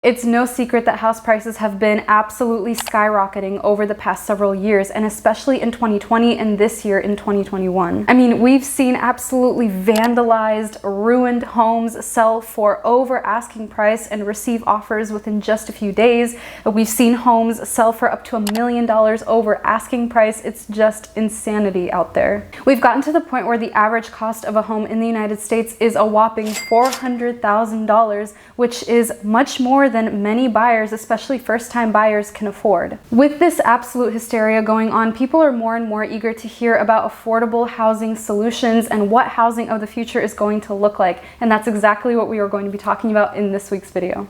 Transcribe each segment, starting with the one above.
It's no secret that house prices have been absolutely skyrocketing over the past several years, and especially in 2020 and this year in 2021. I mean, we've seen absolutely vandalized, ruined homes sell for over asking price and receive offers within just a few days. We've seen homes sell for up to $1 million over asking price. It's just insanity out there. We've gotten to the point where the average cost of a home in the United States is a whopping $400,000, which is much more than many buyers, especially first-time buyers, can afford. With this absolute hysteria going on, people are more and more eager to hear about affordable housing solutions and what housing of the future is going to look like. And that's exactly what we are going to be talking about in this week's video.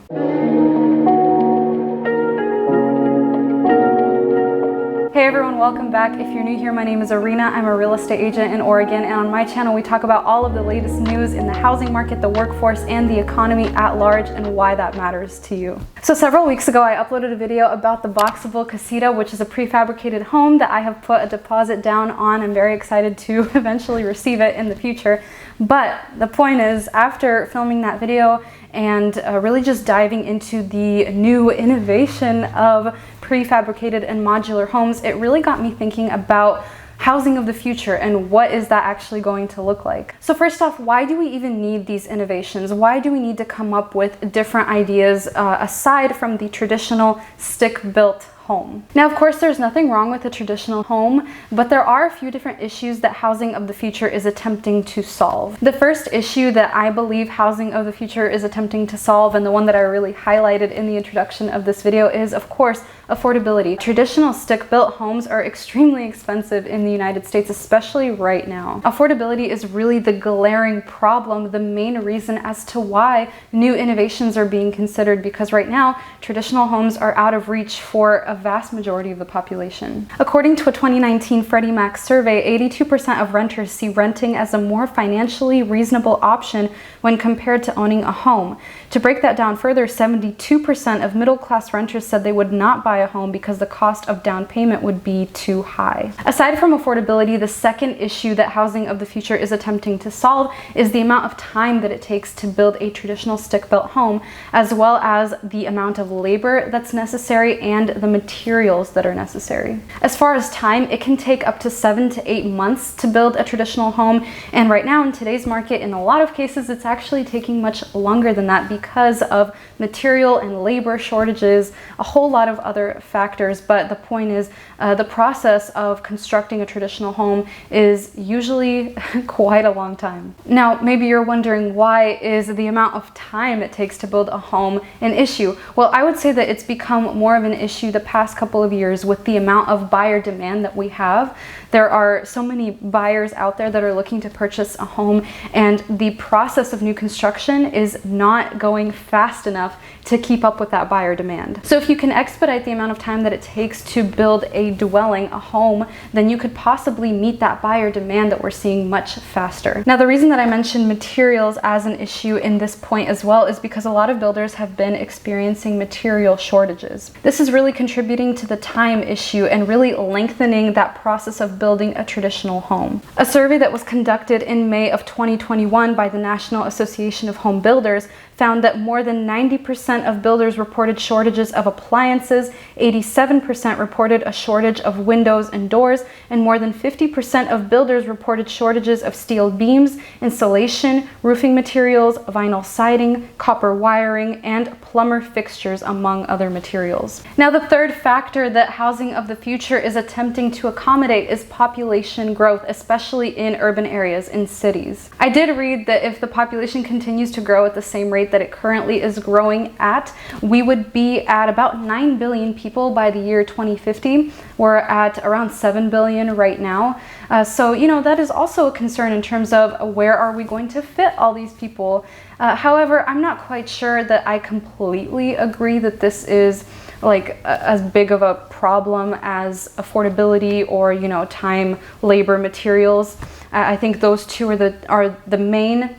Hey everyone, welcome back. If you're new here, my name is Arena. I'm a real estate agent in Oregon, and on my channel we talk about all of the latest news in the housing market, the workforce, and the economy at large, and why that matters to you. So several weeks ago I uploaded a video about the boxable casita, which is a prefabricated home that I have put a deposit down on. I'm very excited to eventually receive it in the future. But the point is, after filming that video and really just diving into the new innovation of prefabricated and modular homes, it really got me thinking about housing of the future and what is that actually going to look like. So first off, why do we even need these innovations? Why do we need to come up with different ideas aside from the traditional stick-built home? Now, of course, there's nothing wrong with a traditional home, but there are a few different issues that housing of the future is attempting to solve. The first issue that I believe housing of the future is attempting to solve, and the one that I really highlighted in the introduction of this video, is, of course, affordability. Traditional stick-built homes are extremely expensive in the United States, especially right now. Affordability is really the glaring problem, the main reason as to why new innovations are being considered, because right now, traditional homes are out of reach for a vast majority of the population. According to a 2019 Freddie Mac survey, 82% of renters see renting as a more financially reasonable option when compared to owning a home. To break that down further, 72% of middle-class renters said they would not buy a home because the cost of down payment would be too high. Aside from affordability, the second issue that housing of the future is attempting to solve is the amount of time that it takes to build a traditional stick-built home, as well as the amount of labor that's necessary and the materials that are necessary. As far as time, it can take up to 7 to 8 months to build a traditional home, and right now in today's market, in a lot of cases, it's actually taking much longer than that because of material and labor shortages, a whole lot of other factors. But the point is, the process of constructing a traditional home is usually quite a long time. Now, maybe you're wondering, why is the amount of time it takes to build a home an issue? Well, I would say that it's become more of an issue the past couple of years with the amount of buyer demand that we have. There are so many buyers out there that are looking to purchase a home, and the process of new construction is not going fast enough to keep up with that buyer demand. So if you can expedite the amount of time that it takes to build a dwelling, a home, then you could possibly meet that buyer demand that we're seeing much faster. Now, the reason that I mentioned materials as an issue in this point as well is because a lot of builders have been experiencing material shortages. This is really contributing to the time issue and really lengthening that process of building a traditional home. A survey that was conducted in May of 2021 by the National Association of Home Builders found that more than 90% of builders reported shortages of appliances, 87% reported a shortage of windows and doors, and more than 50% of builders reported shortages of steel beams, insulation, roofing materials, vinyl siding, copper wiring, and plumber fixtures, among other materials. Now, the third factor that housing of the future is attempting to accommodate is population growth, especially in urban areas, in cities. I did read that if the population continues to grow at the same rate that it currently is growing at, we would be at about 9 billion people by the year 2050. We're at around 7 billion right now. So, you know, that is also a concern in terms of where are we going to fit all these people. However, I'm not quite sure that I completely agree that this is like as big of a problem as affordability or, you know, time, labor, materials. I think those two are the main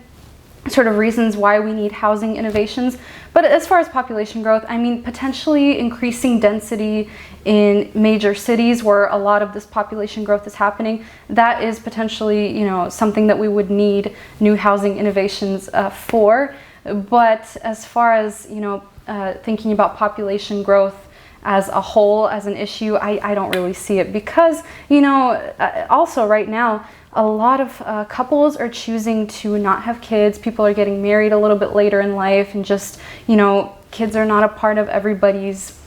sort of reasons why we need housing innovations. But as far as population growth, I mean, potentially increasing density in major cities where a lot of this population growth is happening, that is potentially, you know, something that we would need new housing innovations for. But as far as, you know, thinking about population growth as a whole, as an issue, I don't really see it, because, you know, also right now, a lot of couples are choosing to not have kids. People are getting married a little bit later in life, and just, you know, kids are not a part of everybody's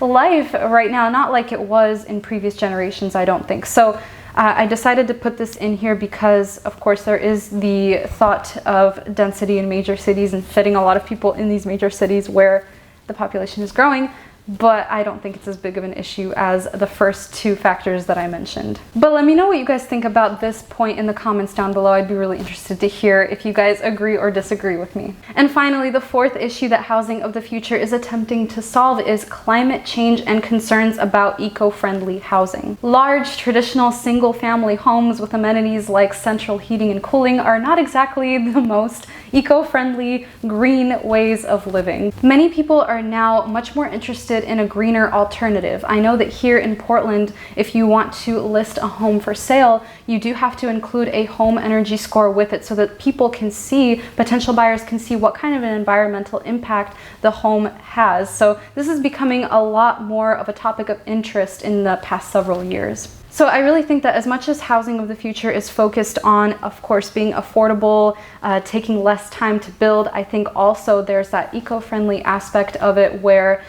life right now, not like it was in previous generations, I don't think. So I decided to put this in here because, of course, there is the thought of density in major cities and fitting a lot of people in these major cities where the population is growing. But I don't think it's as big of an issue as the first two factors that I mentioned. But let me know what you guys think about this point in the comments down below. I'd be really interested to hear if you guys agree or disagree with me. And finally, the fourth issue that housing of the future is attempting to solve is climate change and concerns about eco-friendly housing. Large, traditional single-family homes with amenities like central heating and cooling are not exactly the most eco-friendly, green ways of living. Many people are now much more interested in a greener alternative. I know that here in Portland, if you want to list a home for sale, you do have to include a home energy score with it so that people can see, potential buyers can see what kind of an environmental impact the home has. So this is becoming a lot more of a topic of interest in the past several years. So I really think that as much as housing of the future is focused on, of course, being affordable, taking less time to build, I think also there's that eco-friendly aspect of it where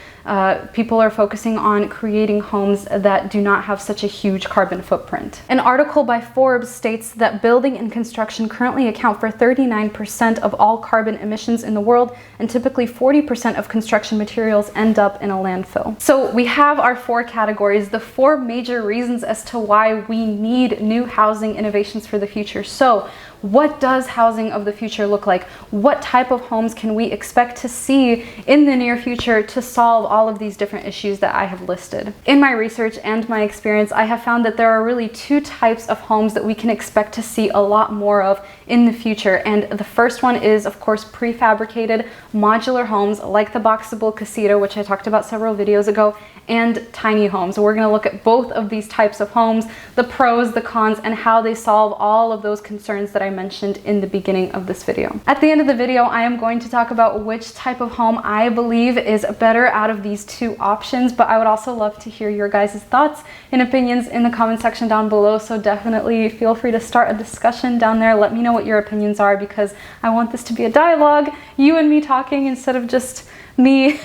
people are focusing on creating homes that do not have such a huge carbon footprint. An article by Forbes states that building and construction currently account for 39% of all carbon emissions in the world, and typically 40% of construction materials end up in a landfill. So we have our four categories, the four major reasons as to why we need new housing innovations for the future. So what does housing of the future look like? What type of homes can we expect to see in the near future to solve all of these different issues that I have listed? In my research and my experience, I have found that there are really two types of homes that we can expect to see a lot more of in the future. And the first one is, of course, prefabricated modular homes like the boxable casita, which I talked about several videos ago, and tiny homes. We're going to look at both of these types of homes, the pros, the cons, and how they solve all of those concerns that I mentioned in the beginning of this video. At the end of the video, I am going to talk about which type of home I believe is better out of these two options, but I would also love to hear your guys' thoughts and opinions in the comment section down below, so definitely feel free to start a discussion down there. Let me know what your opinions are, because I want this to be a dialogue, you and me talking instead of just me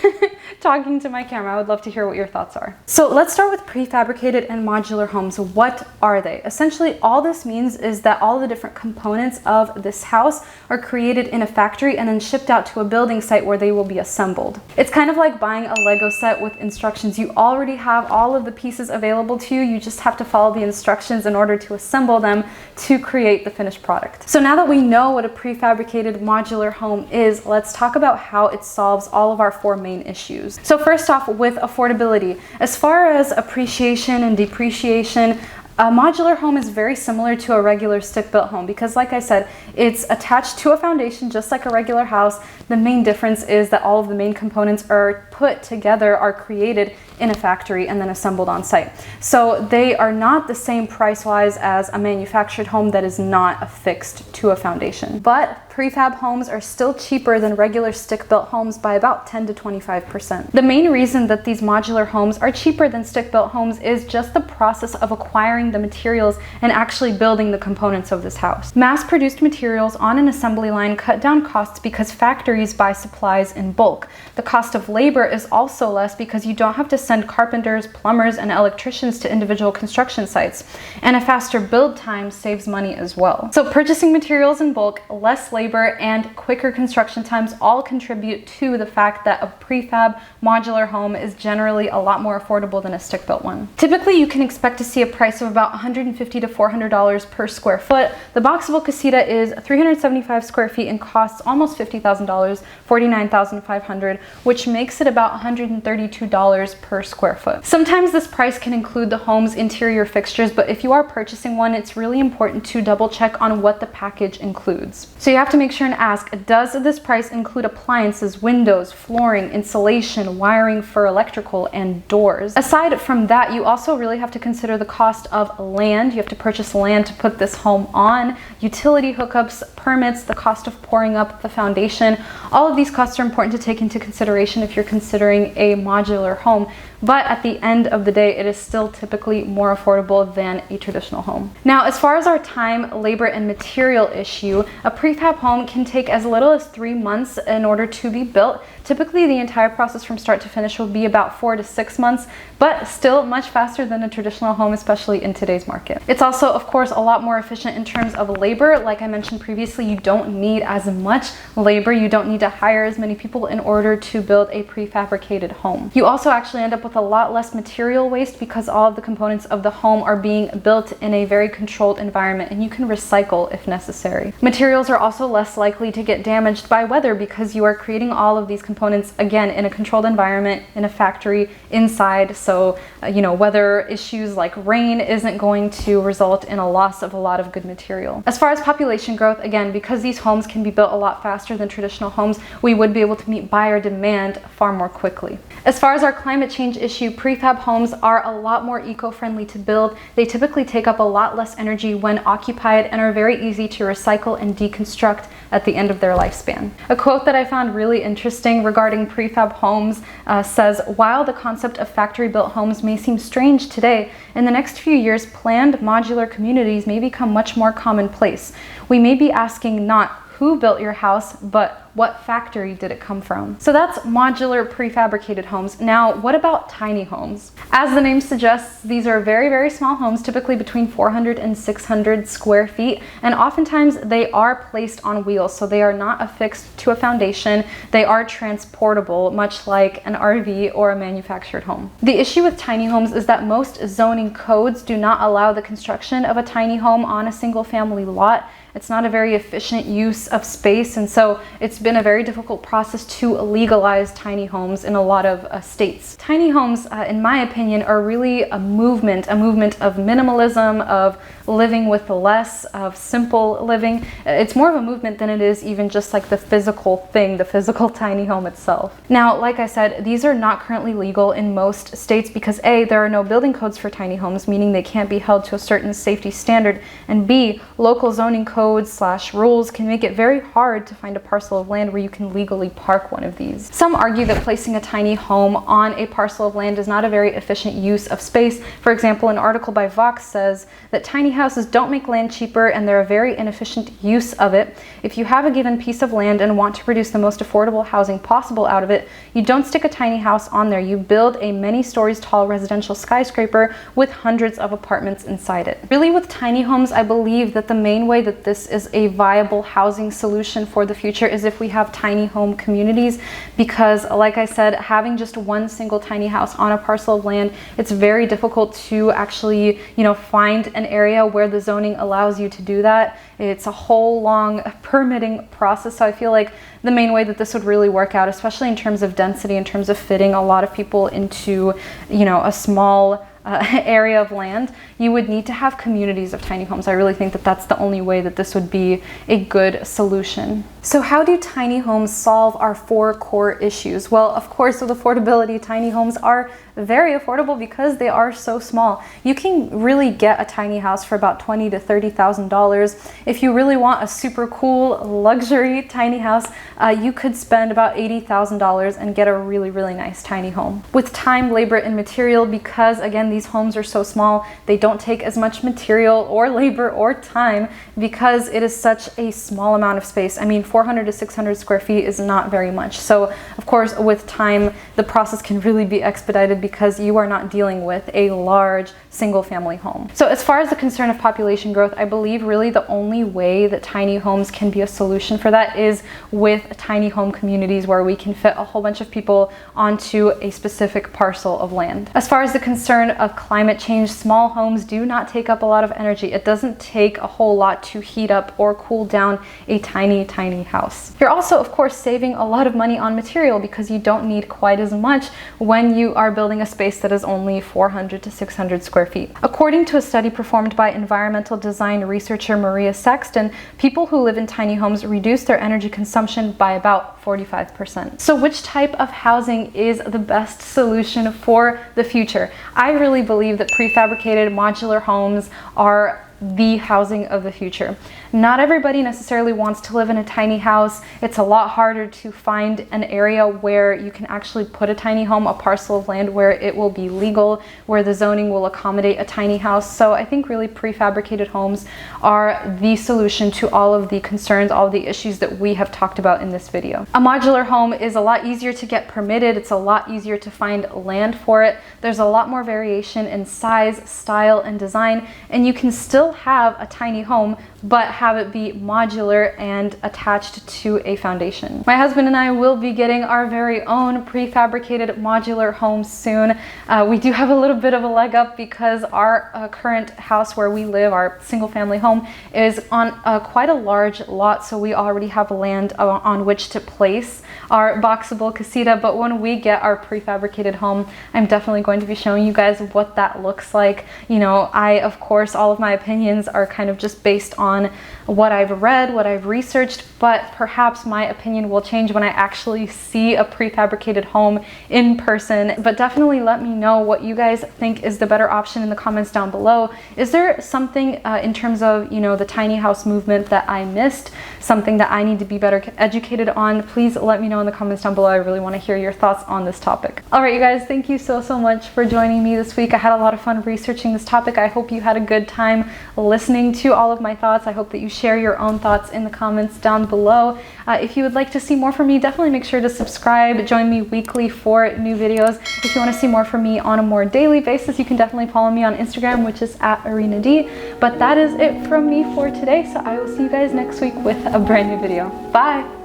talking to my camera. I would love to hear what your thoughts are. So let's start with prefabricated and modular homes. What are they? Essentially, all this means is that all the different components of this house are created in a factory and then shipped out to a building site where they will be assembled. It's kind of like buying a Lego set with instructions. You already have all of the pieces available to you. You just have to follow the instructions in order to assemble them to create the finished product. So now that we know what a prefabricated modular home is, let's talk about how it solves all of our four main issues. So first off, with affordability, as far as appreciation and depreciation, a modular home is very similar to a regular stick-built home because, like I said, it's attached to a foundation just like a regular house. The main difference is that all of the main components are put together, are created in a factory and then assembled on site. So they are not the same price-wise as a manufactured home that is not affixed to a foundation. But prefab homes are still cheaper than regular stick-built homes by about 10 to 25%. The main reason that these modular homes are cheaper than stick-built homes is just the process of acquiring the materials and actually building the components of this house. Mass-produced materials on an assembly line cut down costs because factories buy supplies in bulk. The cost of labor is also less because you don't have to send carpenters, plumbers, and electricians to individual construction sites. And a faster build time saves money as well. So purchasing materials in bulk, less labor, and quicker construction times all contribute to the fact that a prefab modular home is generally a lot more affordable than a stick-built one. Typically, you can expect to see a price of about $150 to $400 per square foot. The boxable casita is 375 square feet and costs almost $50,000, $49,500, which makes it about $132 per per square foot. Sometimes this price can include the home's interior fixtures, but if you are purchasing one, it's really important to double check on what the package includes. So you have to make sure and ask, does this price include appliances, windows, flooring, insulation, wiring for electrical, and doors? Aside from that, you also really have to consider the cost of land. You have to purchase land to put this home on, utility hookups, permits, the cost of pouring up the foundation. All of these costs are important to take into consideration if you're considering a modular home. But at the end of the day, it is still typically more affordable than a traditional home. Now, as far as our time, labor, and material issue, a prefab home can take as little as 3 months in order to be built. Typically, the entire process from start to finish will be about 4 to 6 months, but still much faster than a traditional home, especially in today's market. It's also, of course, a lot more efficient in terms of labor. Like I mentioned previously, you don't need as much labor. You don't need to hire as many people in order to build a prefabricated home. You also actually end up with a lot less material waste because all of the components of the home are being built in a very controlled environment, and you can recycle if necessary. Materials are also less likely to get damaged by weather because you are creating all of these components again in a controlled environment, in a factory, inside. So weather issues like rain isn't going to result in a loss of a lot of good material. As far as population growth, again, because these homes can be built a lot faster than traditional homes, we would be able to meet buyer demand far more quickly. As far as our climate change issue, prefab homes are a lot more eco-friendly to build. They typically take up a lot less energy when occupied and are very easy to recycle and deconstruct at the end of their lifespan. A quote that I found really interesting regarding prefab homes says, "While the concept of factory-built homes may seem strange today, in the next few years, planned modular communities may become much more commonplace. We may be asking not who built your house, but what factory did it come from?" So that's modular prefabricated homes. Now, what about tiny homes? As the name suggests, these are very, very small homes, typically between 400 and 600 square feet, and oftentimes they are placed on wheels, so they are not affixed to a foundation. They are transportable, much like an RV or a manufactured home. The issue with tiny homes is that most zoning codes do not allow the construction of a tiny home on a single family lot. It's not a very efficient use of space, and so it's been a very difficult process to legalize tiny homes in a lot of states. Tiny homes, in my opinion, are really a movement of minimalism, of living with less, of simple living. It's more of a movement than it is even just like the physical thing, the physical tiny home itself. Now, like I said, these are not currently legal in most states because A, there are no building codes for tiny homes, meaning they can't be held to a certain safety standard, and B, local zoning codes/rules can make it very hard to find a parcel of land where you can legally park one of these. Some argue that placing a tiny home on a parcel of land is not a very efficient use of space. For example, an article by Vox says that tiny houses don't make land cheaper and they're a very inefficient use of it. If you have a given piece of land and want to produce the most affordable housing possible out of it, you don't stick a tiny house on there. You build a many stories tall residential skyscraper with hundreds of apartments inside it. Really, with tiny homes, I believe that the main way that this is a viable housing solution for the future is if we have tiny home communities, because like I said, having just one single tiny house on a parcel of land, it's very difficult to actually, find an area where the zoning allows you to do that. It's a whole long permitting process. So I feel like the main way that this would really work out, especially in terms of density, in terms of fitting a lot of people into, a small area of land, you would need to have communities of tiny homes. I really think that that's the only way that this would be a good solution. So how do tiny homes solve our 4 core issues? Well, of course, with affordability, tiny homes are very affordable because they are so small. You can really get a tiny house for about $20,000 to $30,000. If you really want a super cool luxury tiny house, you could spend about $80,000 and get a really, really nice tiny home. With time, labor, and material, because again, these homes are so small, they don't take as much material or labor or time because it is such a small amount of space. I mean, 400 to 600 square feet is not very much. So of course, with time, the process can really be expedited because you are not dealing with a large single family home. So as far as the concern of population growth, I believe really the only way that tiny homes can be a solution for that is with tiny home communities where we can fit a whole bunch of people onto a specific parcel of land. As far as the concern of climate change, small homes do not take up a lot of energy. It doesn't take a whole lot to heat up or cool down a tiny house. You're also, of course, saving a lot of money on material because you don't need quite as much when you are building a space that is only 400 to 600 square feet. According to a study performed by environmental design researcher Maria Sexton, people who live in tiny homes reduce their energy consumption by about 45%. So which type of housing is the best solution for the future? I really believe that prefabricated modular homes are the housing of the future. Not everybody necessarily wants to live in a tiny house. It's a lot harder to find an area where you can actually put a tiny home, a parcel of land where it will be legal, where the zoning will accommodate a tiny house. So I think really prefabricated homes are the solution to all of the concerns, all of the issues that we have talked about in this video. A modular home is a lot easier to get permitted. It's a lot easier to find land for it. There's a lot more variation in size, style, and design, and you can still have a tiny home but have it be modular and attached to a foundation. My husband and I will be getting our very own prefabricated modular home soon. We do have a little bit of a leg up because our current house where we live, our single family home, is on quite a large lot, so we already have land on which to place our boxable casita. But when we get our prefabricated home, I'm definitely going to be showing you guys what that looks like. You know, of course, all of my opinions are kind of just based on what I've read, what I've researched, but perhaps my opinion will change when I actually see a prefabricated home in person. But definitely let me know what you guys think is the better option in the comments down below. Is there something in terms of, you know, the tiny house movement that I missed, something that I need to be better educated on? Please let me know in the comments down below. I really want to hear your thoughts on this topic. All right, you guys, thank you so much for joining me this week. I had a lot of fun researching this topic. I hope you had a good time listening to all of my thoughts. I hope that you share your own thoughts in the comments down below. If you would like to see more from me, definitely make sure to subscribe. Join me weekly for new videos. If you want to see more from me on a more daily basis, you can definitely follow me on Instagram, which is @ArenaD. But that is it from me for today, so I will see you guys next week with a brand new video. Bye!